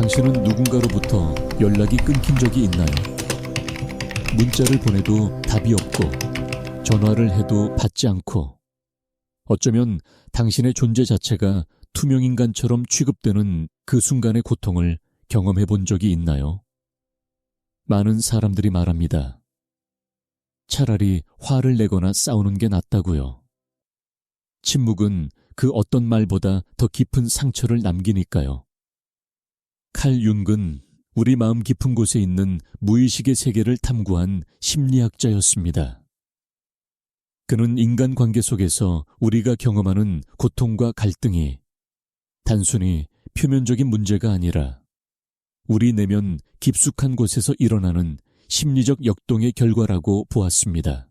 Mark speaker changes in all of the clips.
Speaker 1: 당신은 누군가로부터 연락이 끊긴 적이 있나요? 문자를 보내도 답이 없고 전화를 해도 받지 않고 어쩌면 당신의 존재 자체가 투명인간처럼 취급되는 그 순간의 고통을 경험해 본 적이 있나요? 많은 사람들이 말합니다. 차라리 화를 내거나 싸우는 게 낫다고요. 침묵은 그 어떤 말보다 더 깊은 상처를 남기니까요. 칼 융은 우리 마음 깊은 곳에 있는 무의식의 세계를 탐구한 심리학자였습니다. 그는 인간관계 속에서 우리가 경험하는 고통과 갈등이 단순히 표면적인 문제가 아니라 우리 내면 깊숙한 곳에서 일어나는 심리적 역동의 결과라고 보았습니다.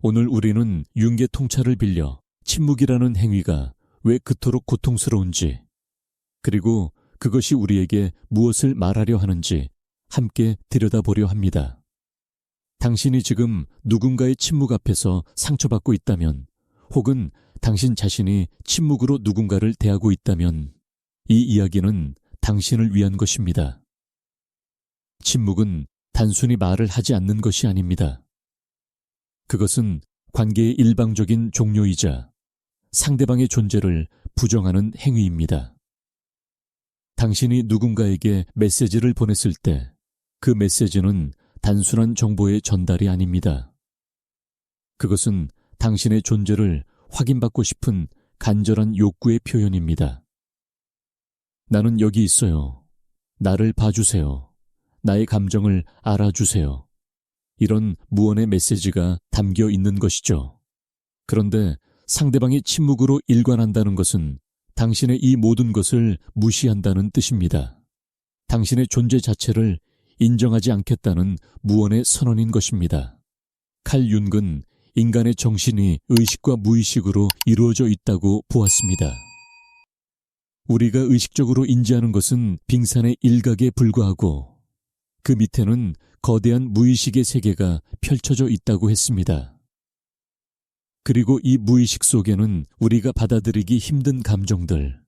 Speaker 1: 오늘 우리는 융의 통찰을 빌려 침묵이라는 행위가 왜 그토록 고통스러운지, 그리고 그것이 우리에게 무엇을 말하려 하는지 함께 들여다보려 합니다. 당신이 지금 누군가의 침묵 앞에서 상처받고 있다면, 혹은 당신 자신이 침묵으로 누군가를 대하고 있다면 이 이야기는 당신을 위한 것입니다. 침묵은 단순히 말을 하지 않는 것이 아닙니다. 그것은 관계의 일방적인 종료이자 상대방의 존재를 부정하는 행위입니다. 당신이 누군가에게 메시지를 보냈을 때 그 메시지는 단순한 정보의 전달이 아닙니다. 그것은 당신의 존재를 확인받고 싶은 간절한 욕구의 표현입니다. 나는 여기 있어요. 나를 봐주세요. 나의 감정을 알아주세요. 이런 무언의 메시지가 담겨 있는 것이죠. 그런데 상대방이 침묵으로 일관한다는 것은 당신의 이 모든 것을 무시한다는 뜻입니다. 당신의 존재 자체를 인정하지 않겠다는 무언의 선언인 것입니다. 칼 융은 인간의 정신이 의식과 무의식으로 이루어져 있다고 보았습니다. 우리가 의식적으로 인지하는 것은 빙산의 일각에 불과하고 그 밑에는 거대한 무의식의 세계가 펼쳐져 있다고 했습니다. 그리고 이 무의식 속에는 우리가 받아들이기 힘든 감정들,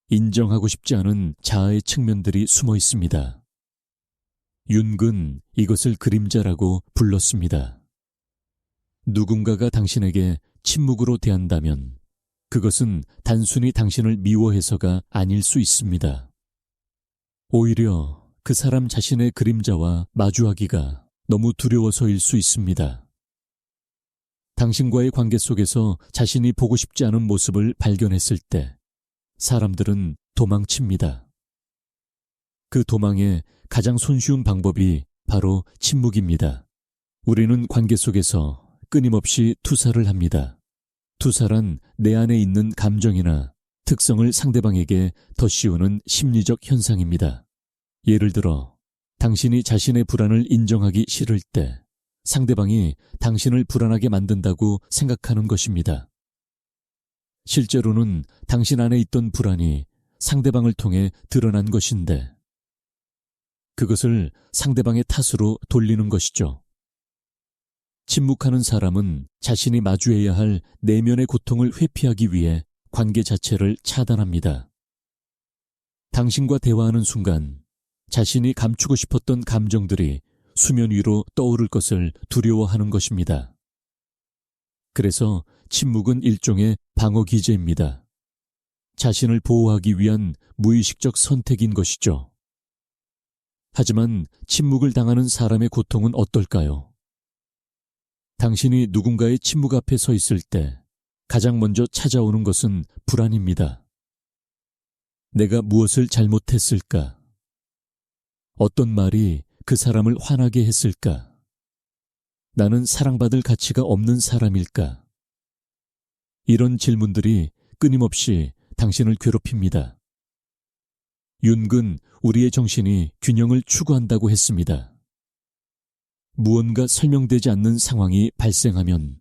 Speaker 1: 인정하고 싶지 않은 자아의 측면들이 숨어 있습니다. 융은 이것을 그림자라고 불렀습니다. 누군가가 당신에게 침묵으로 대한다면 그것은 단순히 당신을 미워해서가 아닐 수 있습니다. 오히려 그 사람 자신의 그림자와 마주하기가 너무 두려워서일 수 있습니다. 당신과의 관계 속에서 자신이 보고 싶지 않은 모습을 발견했을 때 사람들은 도망칩니다. 그 도망의 가장 손쉬운 방법이 바로 침묵입니다. 우리는 관계 속에서 끊임없이 투사를 합니다. 투사란 내 안에 있는 감정이나 특성을 상대방에게 덧씌우는 심리적 현상입니다. 예를 들어, 당신이 자신의 불안을 인정하기 싫을 때 상대방이 당신을 불안하게 만든다고 생각하는 것입니다. 실제로는 당신 안에 있던 불안이 상대방을 통해 드러난 것인데 그것을 상대방의 탓으로 돌리는 것이죠. 침묵하는 사람은 자신이 마주해야 할 내면의 고통을 회피하기 위해 관계 자체를 차단합니다. 당신과 대화하는 순간 자신이 감추고 싶었던 감정들이 수면 위로 떠오를 것을 두려워하는 것입니다. 그래서 침묵은 일종의 방어 기제입니다. 자신을 보호하기 위한 무의식적 선택인 것이죠. 하지만 침묵을 당하는 사람의 고통은 어떨까요? 당신이 누군가의 침묵 앞에 서 있을 때 가장 먼저 찾아오는 것은 불안입니다. 내가 무엇을 잘못했을까? 어떤 말이 그 사람을 화나게 했을까? 나는 사랑받을 가치가 없는 사람일까? 이런 질문들이 끊임없이 당신을 괴롭힙니다. 융은 우리의 정신이 균형을 추구한다고 했습니다. 무언가 설명되지 않는 상황이 발생하면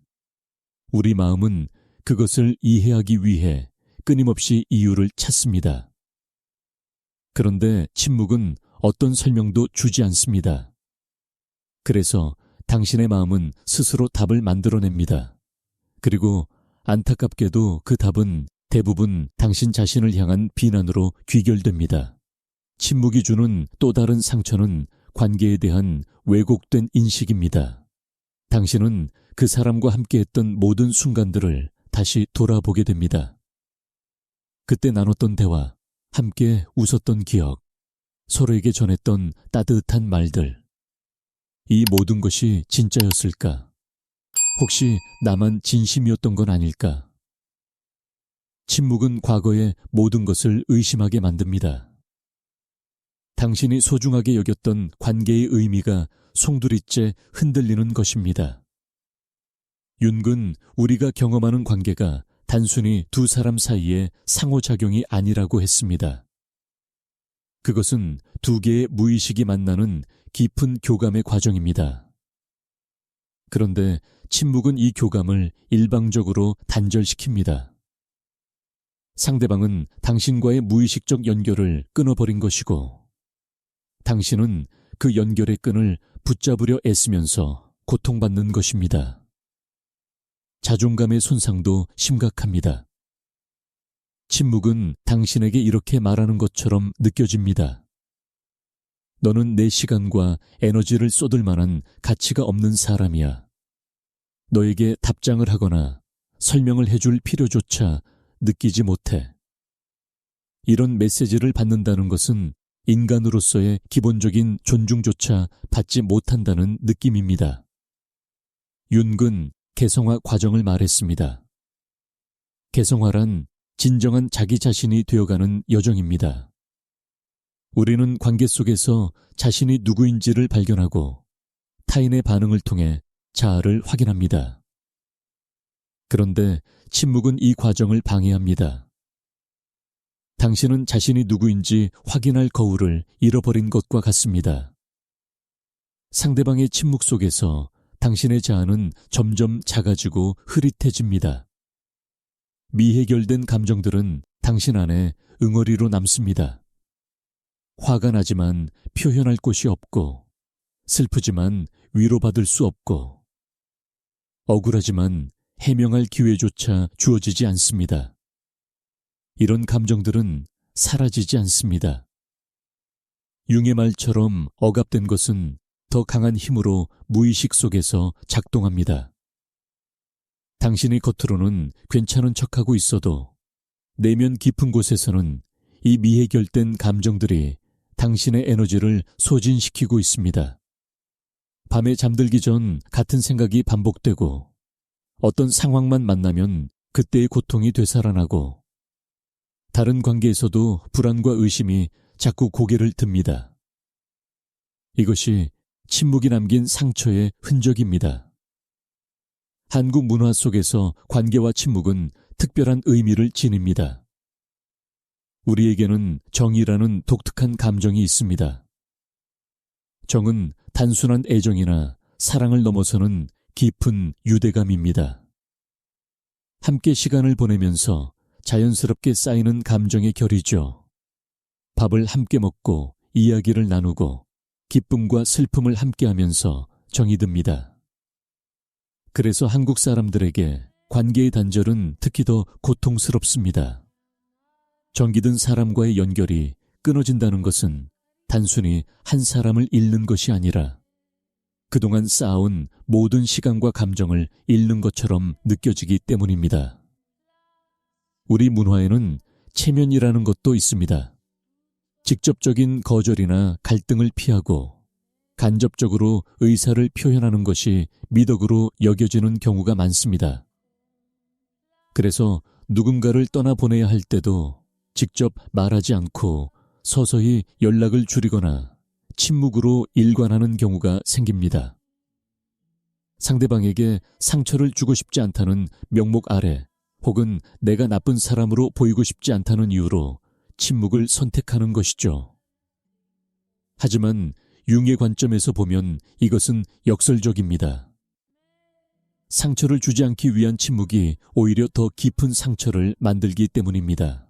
Speaker 1: 우리 마음은 그것을 이해하기 위해 끊임없이 이유를 찾습니다. 그런데 침묵은 어떤 설명도 주지 않습니다. 그래서 당신의 마음은 스스로 답을 만들어냅니다. 그리고 안타깝게도 그 답은 대부분 당신 자신을 향한 비난으로 귀결됩니다. 침묵이 주는 또 다른 상처는 관계에 대한 왜곡된 인식입니다. 당신은 그 사람과 함께했던 모든 순간들을 다시 돌아보게 됩니다. 그때 나눴던 대화, 함께 웃었던 기억, 서로에게 전했던 따뜻한 말들. 이 모든 것이 진짜였을까? 혹시 나만 진심이었던 건 아닐까? 침묵은 과거의 모든 것을 의심하게 만듭니다. 당신이 소중하게 여겼던 관계의 의미가 송두리째 흔들리는 것입니다. 윤근 우리가 경험하는 관계가 단순히 두 사람 사이의 상호작용이 아니라고 했습니다. 그것은 두 개의 무의식이 만나는 깊은 교감의 과정입니다. 그런데 침묵은 이 교감을 일방적으로 단절시킵니다. 상대방은 당신과의 무의식적 연결을 끊어버린 것이고, 당신은 그 연결의 끈을 붙잡으려 애쓰면서 고통받는 것입니다. 자존감의 손상도 심각합니다. 침묵은 당신에게 이렇게 말하는 것처럼 느껴집니다. 너는 내 시간과 에너지를 쏟을 만한 가치가 없는 사람이야. 너에게 답장을 하거나 설명을 해줄 필요조차 느끼지 못해. 이런 메시지를 받는다는 것은 인간으로서의 기본적인 존중조차 받지 못한다는 느낌입니다. 윤근 개성화 과정을 말했습니다. 개성화란 진정한 자기 자신이 되어가는 여정입니다. 우리는 관계 속에서 자신이 누구인지를 발견하고 타인의 반응을 통해 자아를 확인합니다. 그런데 침묵은 이 과정을 방해합니다. 당신은 자신이 누구인지 확인할 거울을 잃어버린 것과 같습니다. 상대방의 침묵 속에서 당신의 자아는 점점 작아지고 흐릿해집니다. 미해결된 감정들은 당신 안에 응어리로 남습니다. 화가 나지만 표현할 곳이 없고, 슬프지만 위로받을 수 없고, 억울하지만 해명할 기회조차 주어지지 않습니다. 이런 감정들은 사라지지 않습니다. 융의 말처럼 억압된 것은 더 강한 힘으로 무의식 속에서 작동합니다. 당신이 겉으로는 괜찮은 척하고 있어도 내면 깊은 곳에서는 이 미해결된 감정들이 당신의 에너지를 소진시키고 있습니다. 밤에 잠들기 전 같은 생각이 반복되고, 어떤 상황만 만나면 그때의 고통이 되살아나고, 다른 관계에서도 불안과 의심이 자꾸 고개를 듭니다. 이것이 침묵이 남긴 상처의 흔적입니다. 한국 문화 속에서 관계와 침묵은 특별한 의미를 지닙니다. 우리에게는 정이라는 독특한 감정이 있습니다. 정은 단순한 애정이나 사랑을 넘어서는 깊은 유대감입니다. 함께 시간을 보내면서 자연스럽게 쌓이는 감정의 결이죠. 밥을 함께 먹고 이야기를 나누고 기쁨과 슬픔을 함께하면서 정이 듭니다. 그래서 한국 사람들에게 관계의 단절은 특히 더 고통스럽습니다. 정기든 사람과의 연결이 끊어진다는 것은 단순히 한 사람을 잃는 것이 아니라 그동안 쌓아온 모든 시간과 감정을 잃는 것처럼 느껴지기 때문입니다. 우리 문화에는 체면이라는 것도 있습니다. 직접적인 거절이나 갈등을 피하고 간접적으로 의사를 표현하는 것이 미덕으로 여겨지는 경우가 많습니다. 그래서 누군가를 떠나보내야 할 때도 직접 말하지 않고 서서히 연락을 줄이거나 침묵으로 일관하는 경우가 생깁니다. 상대방에게 상처를 주고 싶지 않다는 명목 아래, 혹은 내가 나쁜 사람으로 보이고 싶지 않다는 이유로 침묵을 선택하는 것이죠. 하지만 융의 관점에서 보면 이것은 역설적입니다. 상처를 주지 않기 위한 침묵이 오히려 더 깊은 상처를 만들기 때문입니다.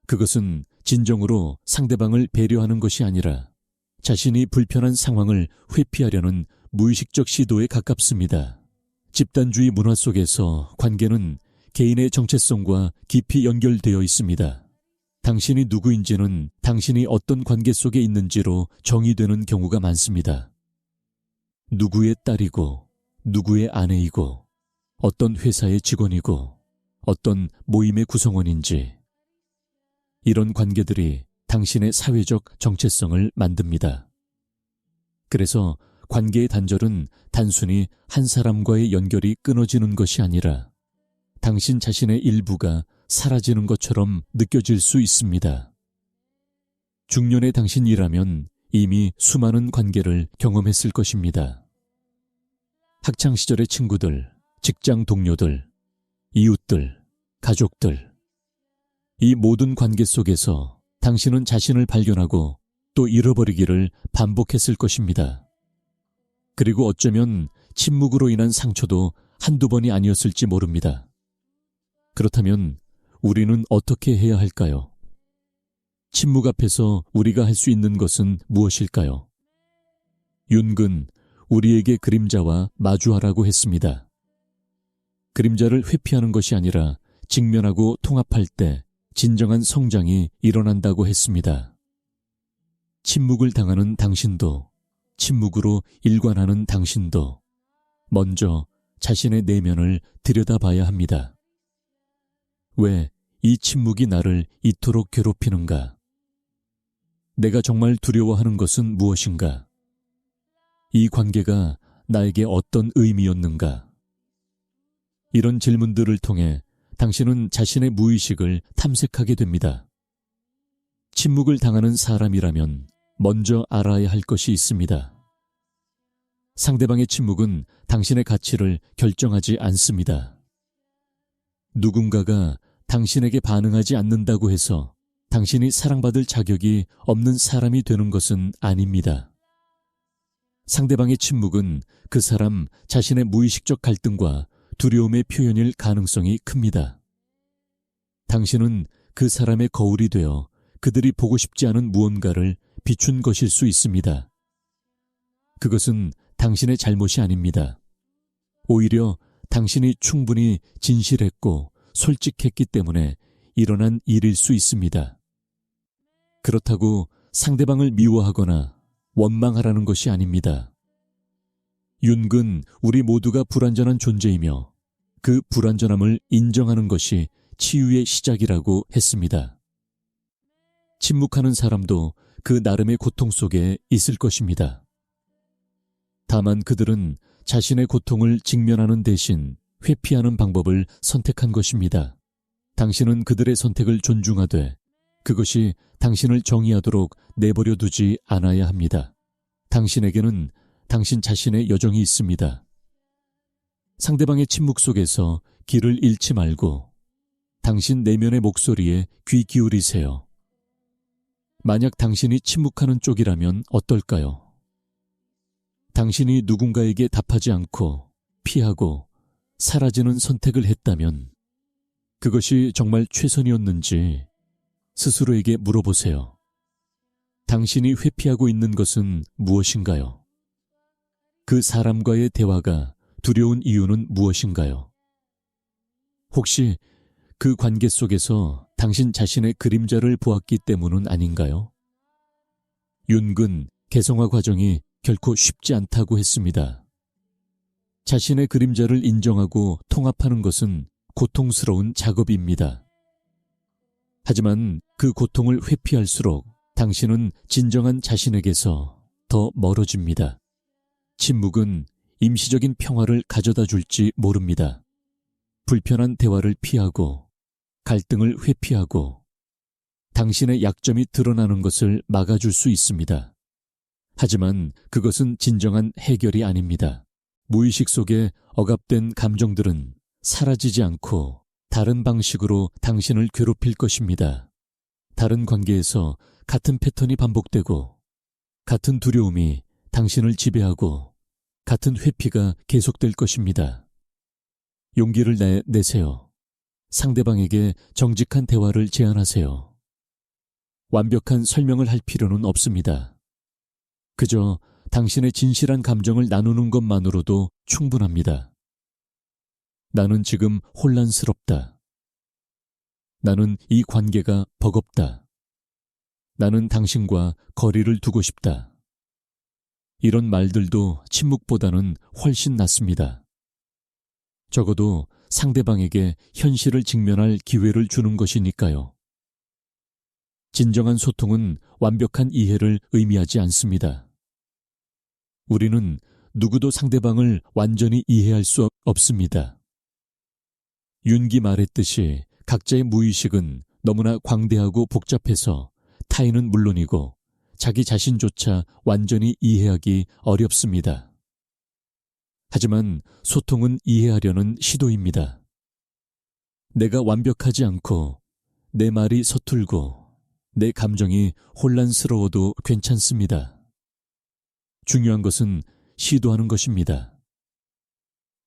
Speaker 1: 그것은 진정으로 상대방을 배려하는 것이 아니라 자신이 불편한 상황을 회피하려는 무의식적 시도에 가깝습니다. 집단주의 문화 속에서 관계는 개인의 정체성과 깊이 연결되어 있습니다. 당신이 누구인지는 당신이 어떤 관계 속에 있는지로 정의되는 경우가 많습니다. 누구의 딸이고, 누구의 아내이고, 어떤 회사의 직원이고, 어떤 모임의 구성원인지, 이런 관계들이 당신의 사회적 정체성을 만듭니다. 그래서 관계의 단절은 단순히 한 사람과의 연결이 끊어지는 것이 아니라 당신 자신의 일부가 사라지는 것처럼 느껴질 수 있습니다. 중년의 당신이라면 이미 수많은 관계를 경험했을 것입니다. 학창시절의 친구들, 직장 동료들, 이웃들, 가족들, 이 모든 관계 속에서 당신은 자신을 발견하고 또 잃어버리기를 반복했을 것입니다. 그리고 어쩌면 침묵으로 인한 상처도 한두 번이 아니었을지 모릅니다. 그렇다면 우리는 어떻게 해야 할까요? 침묵 앞에서 우리가 할 수 있는 것은 무엇일까요? 윤근 우리에게 그림자와 마주하라고 했습니다. 그림자를 회피하는 것이 아니라 직면하고 통합할 때 진정한 성장이 일어난다고 했습니다. 침묵을 당하는 당신도, 침묵으로 일관하는 당신도 먼저 자신의 내면을 들여다봐야 합니다. 왜 이 침묵이 나를 이토록 괴롭히는가? 내가 정말 두려워하는 것은 무엇인가? 이 관계가 나에게 어떤 의미였는가? 이런 질문들을 통해 당신은 자신의 무의식을 탐색하게 됩니다. 침묵을 당하는 사람이라면 먼저 알아야 할 것이 있습니다. 상대방의 침묵은 당신의 가치를 결정하지 않습니다. 누군가가 당신에게 반응하지 않는다고 해서 당신이 사랑받을 자격이 없는 사람이 되는 것은 아닙니다. 상대방의 침묵은 그 사람 자신의 무의식적 갈등과 두려움의 표현일 가능성이 큽니다. 당신은 그 사람의 거울이 되어 그들이 보고 싶지 않은 무언가를 비춘 것일 수 있습니다. 그것은 당신의 잘못이 아닙니다. 오히려 당신이 충분히 진실했고 솔직했기 때문에 일어난 일일 수 있습니다. 그렇다고 상대방을 미워하거나 원망하라는 것이 아닙니다. 윤근 우리 모두가 불완전한 존재이며 그 불완전함을 인정하는 것이 치유의 시작이라고 했습니다. 침묵하는 사람도 그 나름의 고통 속에 있을 것입니다. 다만 그들은 자신의 고통을 직면하는 대신 회피하는 방법을 선택한 것입니다. 당신은 그들의 선택을 존중하되 그것이 당신을 정의하도록 내버려 두지 않아야 합니다. 당신에게는 당신 자신의 여정이 있습니다. 상대방의 침묵 속에서 길을 잃지 말고 당신 내면의 목소리에 귀 기울이세요. 만약 당신이 침묵하는 쪽이라면 어떨까요? 당신이 누군가에게 답하지 않고 피하고 사라지는 선택을 했다면 그것이 정말 최선이었는지 스스로에게 물어보세요. 당신이 회피하고 있는 것은 무엇인가요? 그 사람과의 대화가 두려운 이유는 무엇인가요? 혹시 그 관계 속에서 당신 자신의 그림자를 보았기 때문은 아닌가요? 윤근 개성화 과정이 결코 쉽지 않다고 했습니다. 자신의 그림자를 인정하고 통합하는 것은 고통스러운 작업입니다. 하지만 그 고통을 회피할수록 당신은 진정한 자신에게서 더 멀어집니다. 침묵은 임시적인 평화를 가져다 줄지 모릅니다. 불편한 대화를 피하고 갈등을 회피하고 당신의 약점이 드러나는 것을 막아줄 수 있습니다. 하지만 그것은 진정한 해결이 아닙니다. 무의식 속에 억압된 감정들은 사라지지 않고 다른 방식으로 당신을 괴롭힐 것입니다. 다른 관계에서 같은 패턴이 반복되고 같은 두려움이 당신을 지배하고 같은 회피가 계속될 것입니다. 용기를 내세요. 상대방에게 정직한 대화를 제안하세요. 완벽한 설명을 할 필요는 없습니다. 그저 당신의 진실한 감정을 나누는 것만으로도 충분합니다. 나는 지금 혼란스럽다. 나는 이 관계가 버겁다. 나는 당신과 거리를 두고 싶다. 이런 말들도 침묵보다는 훨씬 낫습니다. 적어도 상대방에게 현실을 직면할 기회를 주는 것이니까요. 진정한 소통은 완벽한 이해를 의미하지 않습니다. 우리는 누구도 상대방을 완전히 이해할 수 없습니다. 윤기 말했듯이 각자의 무의식은 너무나 광대하고 복잡해서 타인은 물론이고 자기 자신조차 완전히 이해하기 어렵습니다. 하지만 소통은 이해하려는 시도입니다. 내가 완벽하지 않고 내 말이 서툴고 내 감정이 혼란스러워도 괜찮습니다. 중요한 것은 시도하는 것입니다.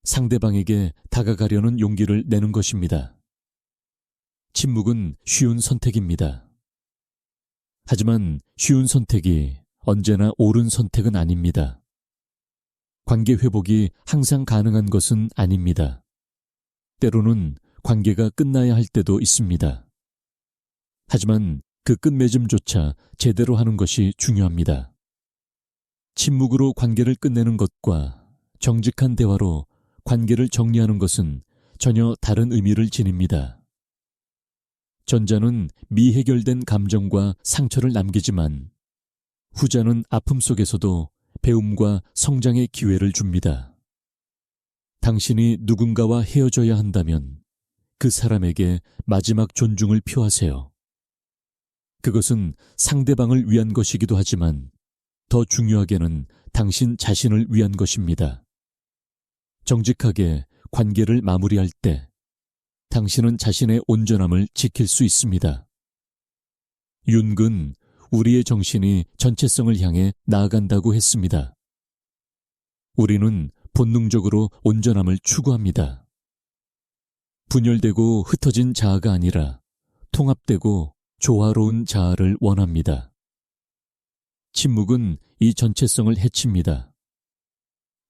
Speaker 1: 상대방에게 다가가려는 용기를 내는 것입니다. 침묵은 쉬운 선택입니다. 하지만 쉬운 선택이 언제나 옳은 선택은 아닙니다. 관계 회복이 항상 가능한 것은 아닙니다. 때로는 관계가 끝나야 할 때도 있습니다. 하지만 그 끝맺음조차 제대로 하는 것이 중요합니다. 침묵으로 관계를 끝내는 것과 정직한 대화로 관계를 정리하는 것은 전혀 다른 의미를 지닙니다. 전자는 미해결된 감정과 상처를 남기지만 후자는 아픔 속에서도 배움과 성장의 기회를 줍니다. 당신이 누군가와 헤어져야 한다면 그 사람에게 마지막 존중을 표하세요. 그것은 상대방을 위한 것이기도 하지만 더 중요하게는 당신 자신을 위한 것입니다. 정직하게 관계를 마무리할 때 당신은 자신의 온전함을 지킬 수 있습니다. 윤근, 우리의 정신이 전체성을 향해 나아간다고 했습니다. 우리는 본능적으로 온전함을 추구합니다. 분열되고 흩어진 자아가 아니라 통합되고 조화로운 자아를 원합니다. 침묵은 이 전체성을 해칩니다.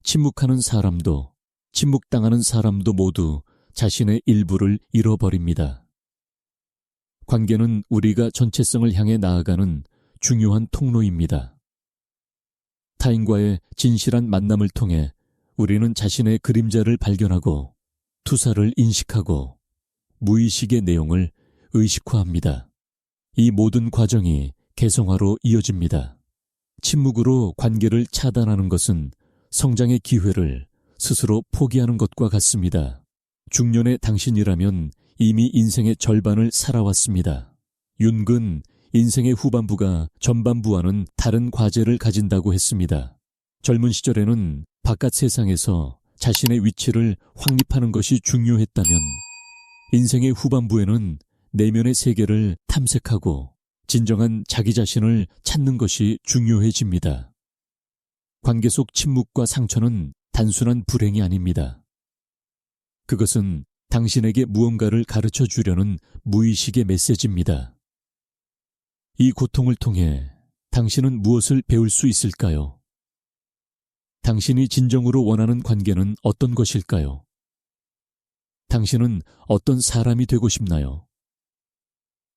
Speaker 1: 침묵하는 사람도 침묵당하는 사람도 모두 자신의 일부를 잃어버립니다. 관계는 우리가 전체성을 향해 나아가는 중요한 통로입니다. 타인과의 진실한 만남을 통해 우리는 자신의 그림자를 발견하고 투사를 인식하고 무의식의 내용을 의식화합니다. 이 모든 과정이 개성화로 이어집니다. 침묵으로 관계를 차단하는 것은 성장의 기회를 스스로 포기하는 것과 같습니다. 중년의 당신이라면 이미 인생의 절반을 살아왔습니다. 윤근, 인생의 후반부가 전반부와는 다른 과제를 가진다고 했습니다. 젊은 시절에는 바깥 세상에서 자신의 위치를 확립하는 것이 중요했다면 인생의 후반부에는 내면의 세계를 탐색하고 진정한 자기 자신을 찾는 것이 중요해집니다. 관계 속 침묵과 상처는 단순한 불행이 아닙니다. 그것은 당신에게 무언가를 가르쳐 주려는 무의식의 메시지입니다. 이 고통을 통해 당신은 무엇을 배울 수 있을까요? 당신이 진정으로 원하는 관계는 어떤 것일까요? 당신은 어떤 사람이 되고 싶나요?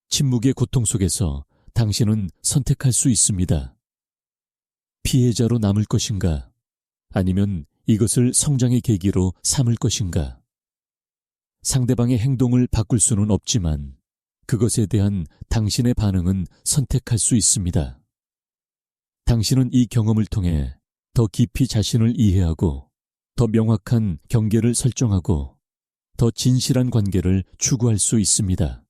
Speaker 1: 침묵의 고통 속에서 당신은 선택할 수 있습니다. 피해자로 남을 것인가? 아니면 이것을 성장의 계기로 삼을 것인가? 상대방의 행동을 바꿀 수는 없지만 그것에 대한 당신의 반응은 선택할 수 있습니다. 당신은 이 경험을 통해 더 깊이 자신을 이해하고 더 명확한 경계를 설정하고 더 진실한 관계를 추구할 수 있습니다.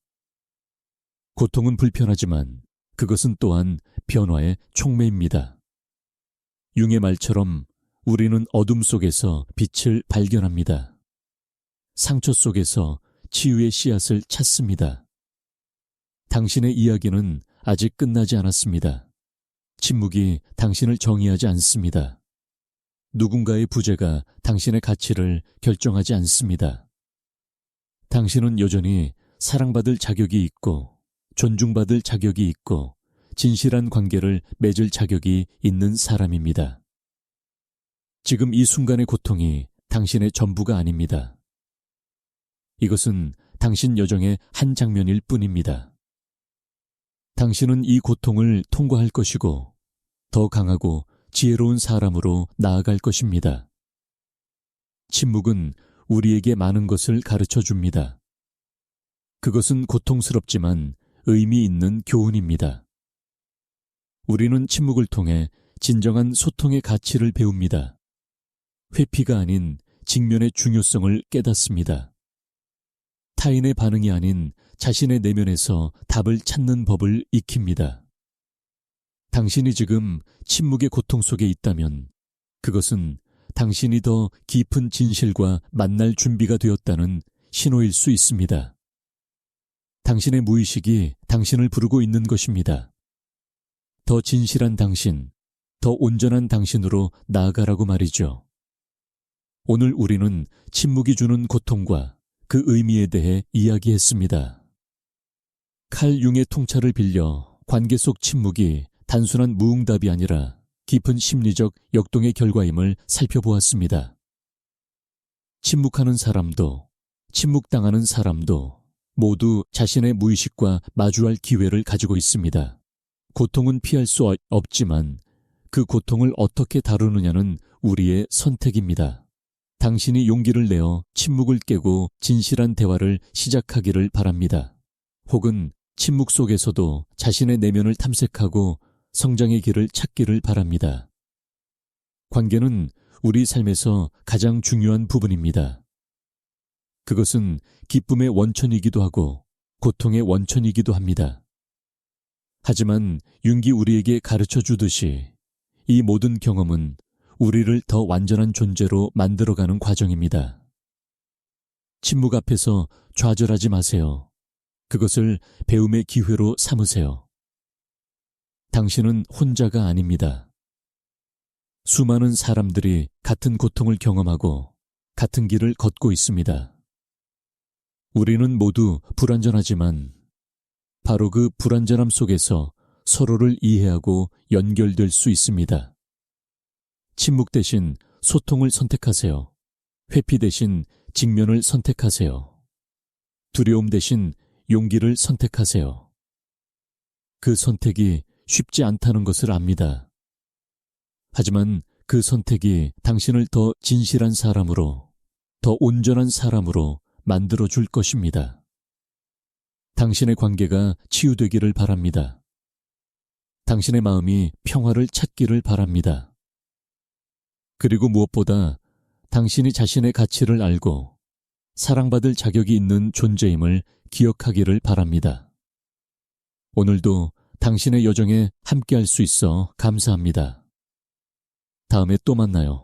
Speaker 1: 고통은 불편하지만 그것은 또한 변화의 촉매입니다. 융의 말처럼 우리는 어둠 속에서 빛을 발견합니다. 상처 속에서 치유의 씨앗을 찾습니다. 당신의 이야기는 아직 끝나지 않았습니다. 침묵이 당신을 정의하지 않습니다. 누군가의 부재가 당신의 가치를 결정하지 않습니다. 당신은 여전히 사랑받을 자격이 있고 존중받을 자격이 있고 진실한 관계를 맺을 자격이 있는 사람입니다. 지금 이 순간의 고통이 당신의 전부가 아닙니다. 이것은 당신 여정의 한 장면일 뿐입니다. 당신은 이 고통을 통과할 것이고 더 강하고 지혜로운 사람으로 나아갈 것입니다. 침묵은 우리에게 많은 것을 가르쳐 줍니다. 그것은 고통스럽지만 의미 있는 교훈입니다. 우리는 침묵을 통해 진정한 소통의 가치를 배웁니다. 회피가 아닌 직면의 중요성을 깨닫습니다. 타인의 반응이 아닌 자신의 내면에서 답을 찾는 법을 익힙니다. 당신이 지금 침묵의 고통 속에 있다면 그것은 당신이 더 깊은 진실과 만날 준비가 되었다는 신호일 수 있습니다. 당신의 무의식이 당신을 부르고 있는 것입니다. 더 진실한 당신, 더 온전한 당신으로 나아가라고 말이죠. 오늘 우리는 침묵이 주는 고통과 그 의미에 대해 이야기했습니다. 칼 융의 통찰을 빌려 관계 속 침묵이 단순한 무응답이 아니라 깊은 심리적 역동의 결과임을 살펴보았습니다. 침묵하는 사람도, 침묵당하는 사람도 모두 자신의 무의식과 마주할 기회를 가지고 있습니다. 고통은 피할 수 없지만 그 고통을 어떻게 다루느냐는 우리의 선택입니다. 당신이 용기를 내어 침묵을 깨고 진실한 대화를 시작하기를 바랍니다. 혹은 침묵 속에서도 자신의 내면을 탐색하고 성장의 길을 찾기를 바랍니다. 관계는 우리 삶에서 가장 중요한 부분입니다. 그것은 기쁨의 원천이기도 하고 고통의 원천이기도 합니다. 하지만 융기 우리에게 가르쳐 주듯이 이 모든 경험은 우리를 더 완전한 존재로 만들어가는 과정입니다. 침묵 앞에서 좌절하지 마세요. 그것을 배움의 기회로 삼으세요. 당신은 혼자가 아닙니다. 수많은 사람들이 같은 고통을 경험하고 같은 길을 걷고 있습니다. 우리는 모두 불완전하지만 바로 그 불완전함 속에서 서로를 이해하고 연결될 수 있습니다. 침묵 대신 소통을 선택하세요. 회피 대신 직면을 선택하세요. 두려움 대신 용기를 선택하세요. 그 선택이 쉽지 않다는 것을 압니다. 하지만 그 선택이 당신을 더 진실한 사람으로, 더 온전한 사람으로 만들어 줄 것입니다. 당신의 관계가 치유되기를 바랍니다. 당신의 마음이 평화를 찾기를 바랍니다. 그리고 무엇보다 당신이 자신의 가치를 알고 사랑받을 자격이 있는 존재임을 기억하기를 바랍니다. 오늘도 당신의 여정에 함께할 수 있어 감사합니다. 다음에 또 만나요.